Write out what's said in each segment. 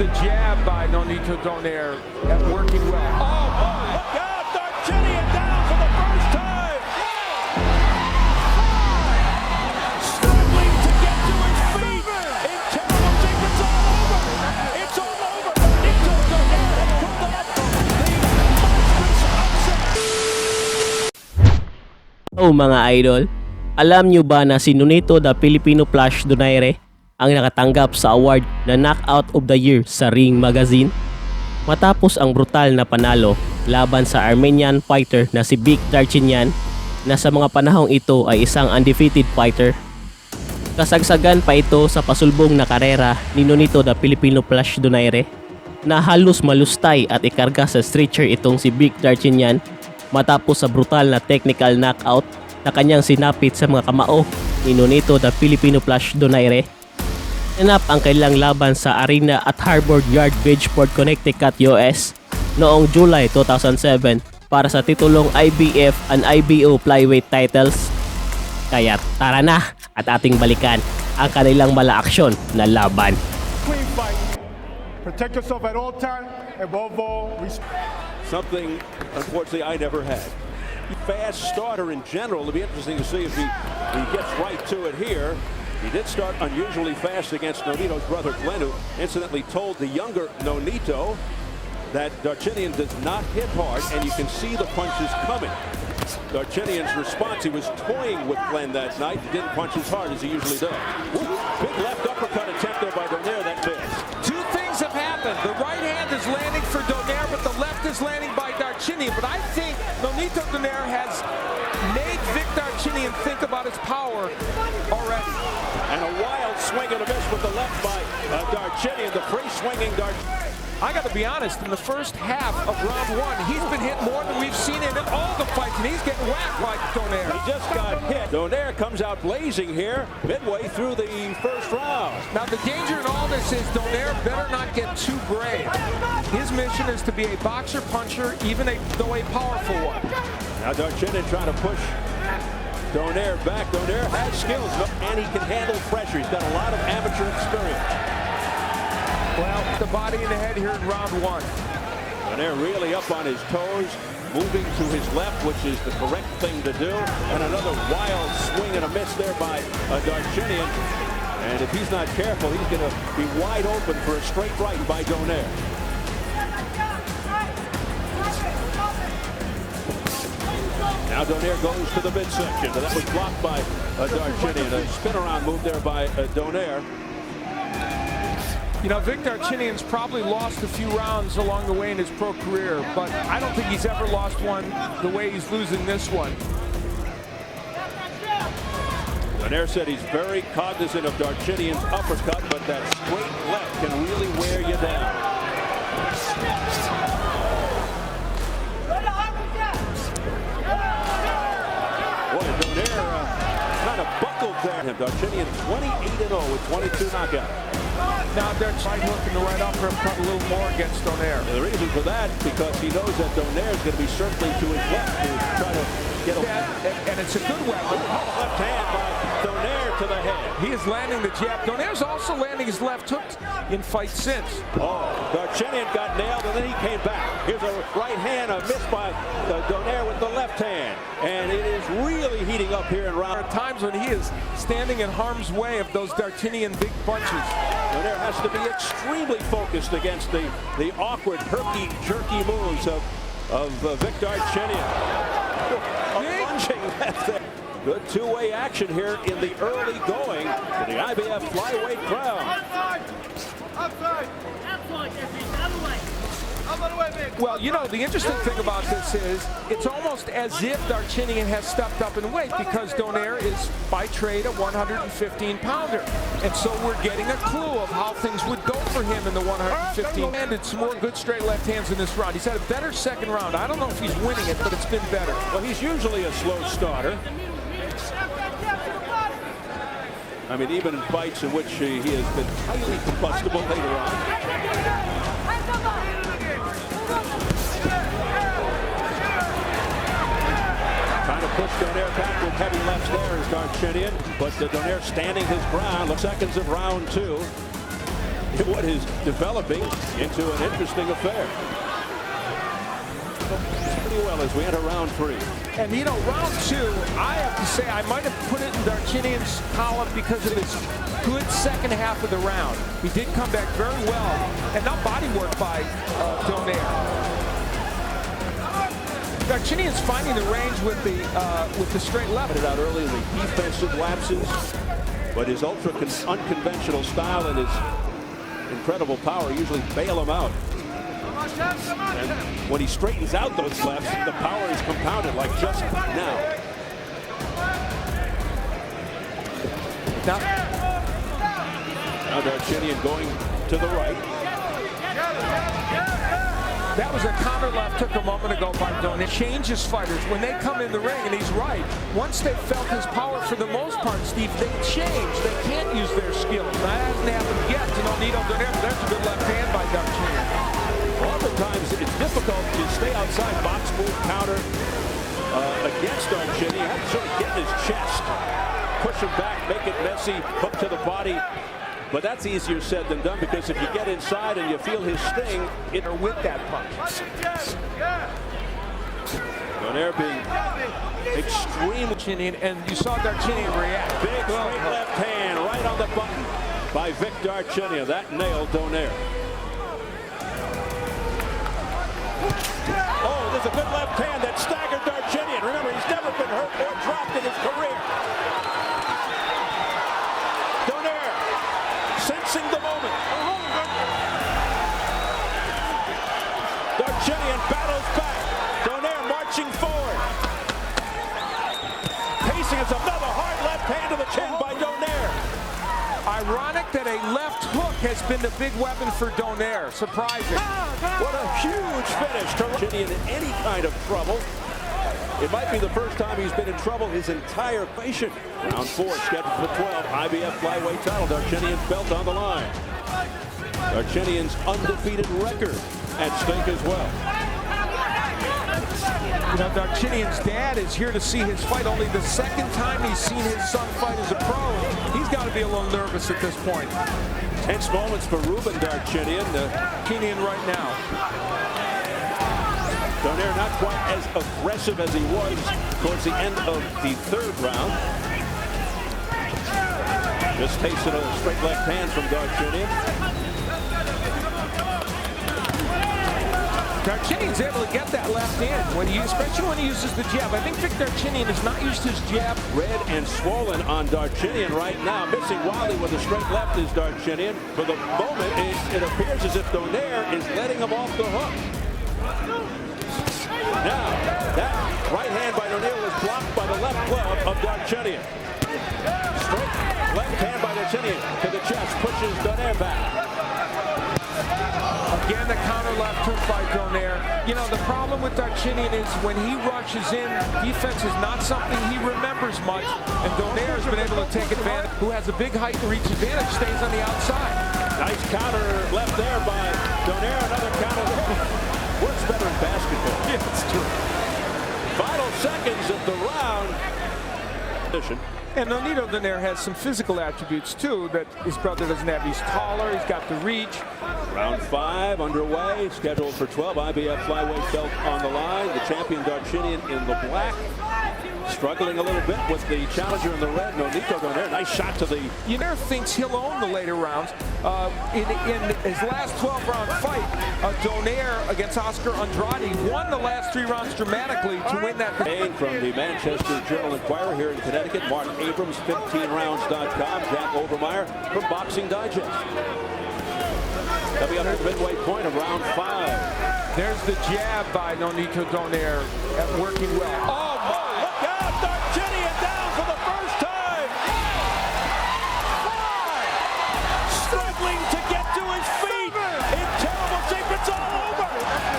the jab by Nonito Donaire working well. Oh, boy! Look out! Darchinyan down for the first time! Struggling to get to his feet! In terrible shape, it's all over! It's all over! Nonito Donaire has pulled off the monstrous upset! Oh mga idol, alam nyo ba na si Nonito the Filipino Flash Donaire ang nakatanggap sa award na Knockout of the Year sa Ring Magazine? Matapos ang brutal na panalo laban sa Armenian fighter na si Vic Darchinyan na sa mga panahong ito ay isang undefeated fighter. Kasagsagan pa ito sa pasulbong na karera ni Nonito the Filipino Flash Donaire na halos malustay at ikarga sa stretcher itong si Vic Darchinyan matapos sa brutal na technical knockout na kanyang sinapit sa mga kamao ni Nonito the Filipino Flash Donaire. Inap ang kailang laban sa arena at Harvard Yard, Bridgeport, Connecticut, US noong July 2007 para sa titulong IBF and IBO flyweight titles. Kaya tara na at ating balikan ang kanilang mala-aksyon na laban. Clean fight. Protect yourself at all times. Above all, Something, unfortunately, I never had. Fast starter in general. It'll be interesting to see if he gets right to it here. He did start unusually fast against Nonito's brother Glenn, who incidentally told the younger Nonito that Darchinyan does not hit hard, and you can see the punches coming. Darchinyan's response, he was toying with Glenn that night. He didn't punch as hard as he usually does. Big left uppercut attempt there by Donaire, that missed. Two things have happened. The right hand is landing for Donaire, but the left is landing by Darchinyan. But I think Nonito Donaire has made Vic Darchinyan think about his power already. And a wild swing and a miss with the left by Darchinyan, the free swinging Darchinyan. I got to be honest, in the first half of round one, he's been hit more than we've seen in all the fights, and he's getting whacked like Donaire. He just got hit. Donaire comes out blazing here midway through the first round. Now the danger in all this is Donaire better not get too brave. His mission is to be a boxer-puncher, even though a powerful one. Now Darchinyan trying to push Donaire back. Donaire has skills, and he can handle pressure. He's got a lot of amateur experience. Well, the body and the head here in round one. Donaire really up on his toes, moving to his left, which is the correct thing to do. And another wild swing and a miss there by Darchinyan. And if he's not careful, he's going to be wide open for a straight right by Donaire. Now Donaire goes to the midsection, but that was blocked by Darchinyan. A spin around move there by Donaire. You know, Vic Darchinyan's probably lost a few rounds along the way in his pro career, but I don't think he's ever lost one the way he's losing this one. Donaire said he's very cognizant of Darchinyan's uppercut, but that straight left can really wear you down. Boy, Donaire kind of buckled there. Darchinyan 28-0 with 22 knockouts. Now they're right hook and the right uppercut a little more against Donaire. The reason for that, because he knows that Donaire is going to be circling to his left to try to get a... And it's a good weapon. Left hand by Donaire to the head. He is landing the jab. Donaire's also landing his left hook in fights since. Oh, Darchinyan got nailed and then he came back. Here's a right hand, a miss by Donaire with the left hand. And it is really heating up here in round. There are times when he is standing in harm's way of those Darchinyan big punches. Donaire has to be extremely focused against the awkward, herky-jerky moves of Vic Darchinyan. Lunging left there. Good two-way action here in the early going to the IBF flyweight crown. Well, you know, the interesting thing about this is it's almost as if Darchinyan has stepped up in weight because Donaire is by trade a 115-pounder. And so we're getting a clue of how things would go for him in the 115. Landed some more good straight left hands in this round. He's had a better second round. I don't know if he's winning it, but it's been better. Well, he's usually a slow starter. I mean, even in fights in which he has been highly combustible later on. Trying to push Donaire back with heavy lefts there is Darchinyan, but Donaire standing his ground. Seconds of round two. in what is developing into an interesting affair. Pretty well as we enter round 3. And you know, round 2, I have to say I might have put it in Darchinyan's column because of his good second half of the round. He did come back very well, and now body work by Donaire. Darchinyan's finding the range with the straight left. Put it out early in the defensive lapses, but his unconventional style and his incredible power usually bail him out. And when he straightens out those lefts, the power is compounded like just now. Now Darchinyan going to the right. That was a counter left took a moment ago by Donaire. Changes fighters when they come in the ring, and he's right. Once they felt his power for the most part, Steve, they change. They can't use their skills. That hasn't happened yet to Nonito Donaire, but there's a good left hand by Darchinyan. Oftentimes it's difficult to stay outside box move counter against Darchinyan. You have to sort of get in his chest, push him back, make it messy, hook to the body. But that's easier said than done, because if you get inside and you feel his sting, Or with that punch. Donaire being extremely, and you saw Darchinyan react. big straight left hand right on the button by Vic Darchinyan. That nailed Donaire. Oh, there's a good left hand that staggered Darchinyan. Remember, he's never been hurt or dropped in his career. Donaire sensing the moment. Darchinyan battles back. Donaire marching forward. Pacing as another hard left hand to the chin by Donaire. Ironic that a left hook has been the big weapon for Donaire. Surprising. What a huge finish to Darchinyan in any kind of trouble. It might be the first time he's been in trouble his entire patient. Round 4 scheduled for 12. IBF flyweight title. Darchinyan's belt on the line. Darchinyan's undefeated record at stake as well. You know, Darchinyan's dad is here to see his fight. Only the second time he's seen his son fight as a pro. He's got to be a little nervous at this point. Tense moments for Ruben Darchinyan. Darchinyan right now. Donaire not quite as aggressive as he was towards the end of the 3rd round. Just tasted a straight left hand from Darchinyan. Darchinyan's able to get that left in, especially when he uses the jab. I think Vic Darchinyan has not used his jab. Red and swollen on Darchinyan right now. Missing wildly with a straight left is Darchinyan. For the moment, it appears as if Donaire is letting him off the hook. Now, that right hand by Donaire was blocked by the left glove of Darchinyan. Straight left hand by Darchinyan to the chest, pushes Donaire back. Again, the counter left hook by Donaire. You know, the problem with Darchinyan is when he rushes in, defense is not something he remembers much, and Donaire has been able to take advantage. Who has a big height and reach advantage, stays on the outside. Nice counter left there by Donaire. Another counter there. Works better in basketball. Yeah, it's true. Final seconds of the round. And Nonito Donaire has some physical attributes, too, that his brother doesn't have. He's taller, he's got the reach. Round 5 underway, scheduled for 12. IBF flyweight belt on the line. The champion Darchinyan in the black. Struggling a little bit with the challenger in the red, Nonito Donaire. Nice shot to the... Donaire thinks he'll own the later rounds. In his last 12-round fight, Donaire against Oscar Andrade won the last 3 rounds dramatically to win that. From the Manchester Journal-Inquirer here in Connecticut, Mark Abrams, 15rounds.com, Jack Overmeyer from Boxing Digest. Coming up at the midway point of round 5. There's the jab by Nonito Donaire working well. Oh, my! Look out! Darchinyan down for the first time! Struggling to get to his feet! In terrible shape, it's all over!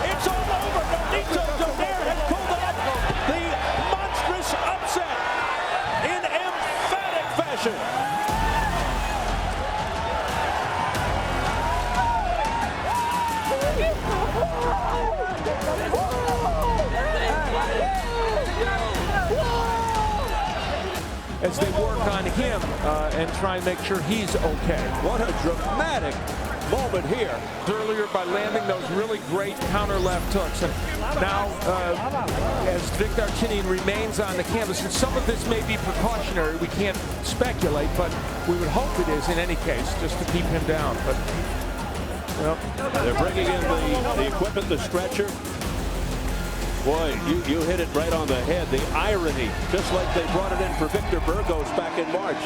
It's all over! Nonito Donaire has pulled off the monstrous upset in emphatic fashion. As they work on him and try and make sure he's okay. What a dramatic moment here. Earlier by landing those really great counter left hooks. And now, as Vic Darchinyan remains on the canvas, and some of this may be precautionary, we can't speculate, but we would hope it is in any case, just to keep him down. But well, they're bringing in the equipment, the stretcher. Boy, you hit it right on the head. The irony, just like they brought it in for Victor Burgos back in March.